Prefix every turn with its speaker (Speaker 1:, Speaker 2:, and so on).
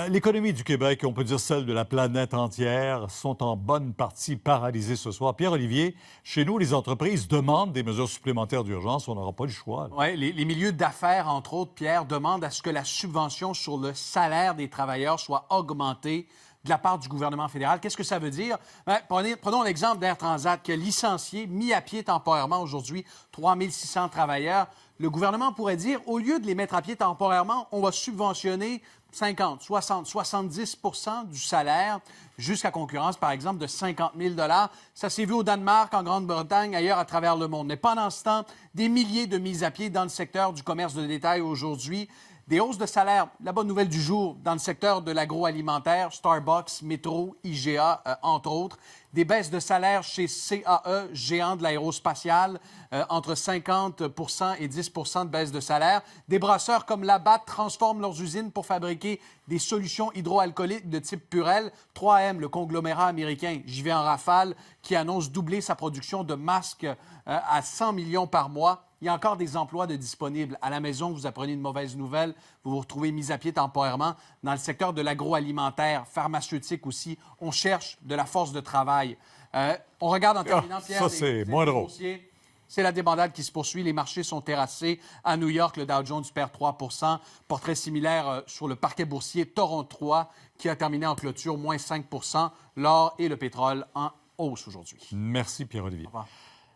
Speaker 1: L'économie du Québec, on peut dire celle de la planète entière, sont en bonne partie paralysées ce soir. Pierre-Olivier, chez nous, les entreprises demandent des mesures supplémentaires d'urgence. On n'aura pas le choix, là.
Speaker 2: Oui, les milieux d'affaires, entre autres, Pierre, demandent à ce que la subvention sur le salaire des travailleurs soit augmentée de la part du gouvernement fédéral. Qu'est-ce que ça veut dire? Bien, prenons l'exemple d'Air Transat qui a licencié, mis à pied temporairement aujourd'hui 3 600 travailleurs. Le gouvernement pourrait dire, au lieu de les mettre à pied temporairement, on va subventionner 50, 60, 70 du salaire jusqu'à concurrence, par exemple, de 50 000 Ça s'est vu au Danemark, en Grande-Bretagne, ailleurs à travers le monde. Mais pendant ce temps, des milliers de mises à pied dans le secteur du commerce de détail aujourd'hui. Des hausses de salaire, la bonne nouvelle du jour, dans le secteur de l'agroalimentaire, Starbucks, Metro, IGA, entre autres. Des baisses de salaire chez CAE, géant de l'aérospatiale, entre 50 et 10 de baisse de salaire. Des brasseurs comme Labatt transforment leurs usines pour fabriquer des solutions hydroalcooliques de type Purell. 3M, le conglomérat américain, j'y vais en rafale, qui annonce doubler sa production de masques à 100 millions par mois. Il y a encore des emplois de disponibles. À la maison, vous apprenez une mauvaise nouvelle, vous vous retrouvez mis à pied temporairement. Dans le secteur de l'agroalimentaire, pharmaceutique aussi, on cherche de la force de travail. On regarde en terminant, Pierre...
Speaker 1: Ça, c'est moins drôle.
Speaker 2: C'est la débandade qui se poursuit. Les marchés sont terrassés. À New York, le Dow Jones perd 3 Portrait similaire sur le parquet boursier Toronto 3, qui a terminé en clôture, moins 5 L'or et le pétrole en hausse aujourd'hui.
Speaker 1: Merci, Pierre-Olivier.
Speaker 2: Au revoir.